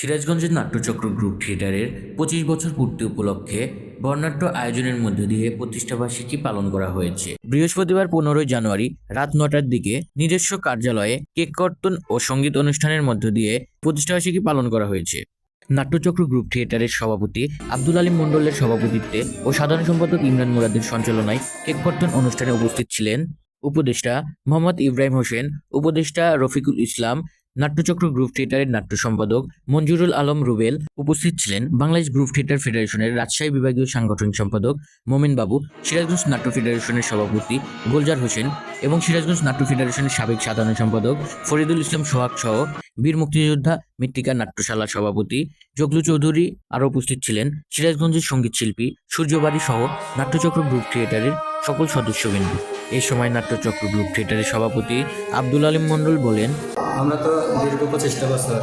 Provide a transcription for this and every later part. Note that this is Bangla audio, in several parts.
সিরাজগঞ্জের নাট্যচক্র গ্রুপ থিয়েটারের ২৫ বছর পূর্তি উপলক্ষে বর্ণাঢ্য আয়োজনের মধ্য দিয়ে প্রতিষ্ঠাবার্ষিকী পালন করা হয়েছে। বৃহস্পতিবার ১৫ জানুয়ারি রাত ৯টার দিকে নিজস্ব কার্যালয়ে কেক কর্তন ও সঙ্গীত অনুষ্ঠানের মধ্য দিয়ে প্রতিষ্ঠাবার্ষিকী পালন করা হয়েছে। নাট্যচক্র গ্রুপ থিয়েটারের সভাপতি আব্দুল আলীম মণ্ডলের সভাপতিত্বে ও সাধারণ সম্পাদক ইমরান মুরাদের সঞ্চালনায় কেক কর্তন অনুষ্ঠানে উপস্থিত ছিলেন উপদেষ্টা মোহাম্মদ ইব্রাহিম হোসেন, উপদেষ্টা রফিকুল ইসলাম, নাট্যচক্র গ্রুপ থিয়েটারের নাট্য সম্পাদক মঞ্জুরুল আলম রুবেল। উপস্থিত ছিলেন বাংলাদেশ গ্রুপ থিয়েটার ফেডারেশনের রাজশাহী বিভাগীয় সাংগঠনিক সম্পাদক মোমিন বাবু, সিরাজগঞ্জ নাট্য ফেডারেশনের সভাপতি গোলজার হোসেন এবং সিরাজগঞ্জ নাট্য ফেডারেশনের সাবেক সাধারণ সম্পাদক ফরিদুল ইসলাম সোহাগ সহ বীর মুক্তিযোদ্ধা মৃত্তিকা নাট্যশালার সভাপতি জগলু চৌধুরী। আরও উপস্থিত ছিলেন সিরাজগঞ্জের সঙ্গীত শিল্পী সূর্যবাড়ি সহ নাট্যচক্র গ্রুপ থিয়েটারের সকল সদস্যবৃন্দ। এই সময় নাট্যচক্র গ্রুপ থিয়েটারের সভাপতি আব্দুল আলীম মণ্ডল বলেন, আমরা তো দীর্ঘ ২৫টা বছর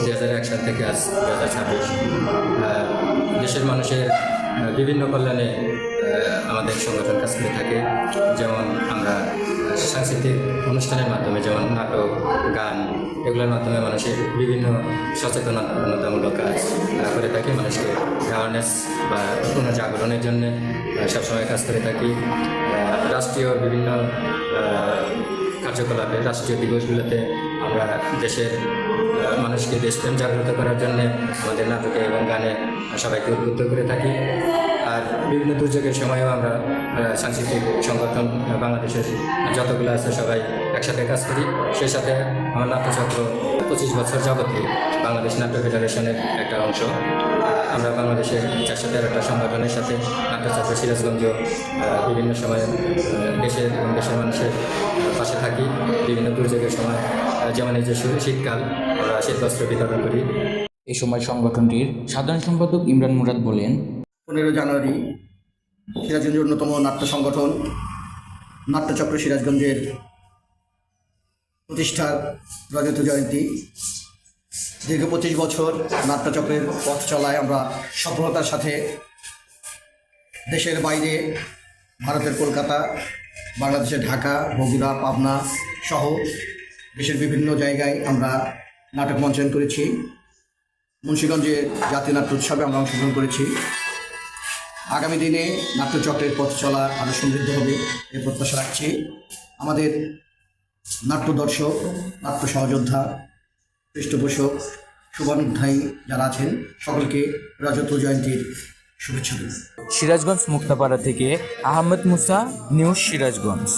২০০১ সাল থেকে আজ ২০২৬ দেশের মানুষের বিভিন্ন কল্যাণে আমাদের সংগঠন কাজ করে থাকে। যেমন আমরা সাংস্কৃতিক অনুষ্ঠানের মাধ্যমে, যেমন নাটক, গান, এগুলোর মাধ্যমে মানুষের বিভিন্ন সচেতনতামূলক কাজ করে থাকি। মানুষকে অ্যাওয়ারনেস বা পুনর্জাগরণের জন্য সবসময় কাজ করে থাকি। রাষ্ট্রীয় বিভিন্ন কার্যকলাপে, রাষ্ট্রীয় দিবসগুলোতে আমরা দেশের মানুষকে দেশপ্রেম জাগ্রত করার জন্য আমাদের নাটকে এবং গানে সবাইকে উদ্বুদ্ধ করে থাকি। আর বিভিন্ন দুর্যোগের সময়ও আমরা সাংস্কৃতিক সংগঠন বাংলাদেশের যতগুলো আছে সবাই একসাথে কাজ করি। সেই সাথে আমার নাট্যচক্র ২৫ বছর যাবতীয় বাংলাদেশ নাট্য ফেডারেশনের একটা অংশ। আমরা বাংলাদেশের ৪১৩টা সংগঠনের সাথে নাট্যচক্র সিরাজগঞ্জ বিভিন্ন সময়ে দেশের এবং দেশের মানুষের পাশে থাকি। বিভিন্ন দুর্যোগের সময়, যেমন এই যে শীতকাল, আমরা শীতবস্ত্র বিতরণ করি। এ সময় সংগঠনটির সাধারণ সম্পাদক ইমরান মুরাদ বলেন, ১৫ জানুয়ারি সিরাজগঞ্জের অন্যতম নাট্য সংগঠন নাট্যচক্র সিরাজগঞ্জের প্রতিষ্ঠার রজত জয়ন্তী। দীর্ঘ ২৫ বছর নাট্যচক্রের পথ চলায় আমরা সফলতার সাথে দেশের বাইরে, ভারতের কলকাতা, বাংলাদেশের ঢাকা, বগুড়া, পাবনা সহ দেশের বিভিন্ন জায়গায় আমরা নাটক মঞ্চায়ন করেছি। মুন্সিগঞ্জে জাতীয় নাট্য উৎসবে আমরা অংশগ্রহণ করেছি। আগামী দিনে নাট্যচক্রের পথ চলা আরও সমৃদ্ধ হবে এ প্রত্যাশা রাখছি। আমাদের নাট্য দর্শক, নাট্য সহযোদ্ধা, পৃষ্ঠপোষক, শুভানুধ্যায়ী যারা আছেন সকলকে রজত জয়ন্তীর শুভেচ্ছা দিন। সিরাজগঞ্জ মুক্তাপাড়া থেকে আহমেদ মুসা, নিউজ সিরাজগঞ্জ।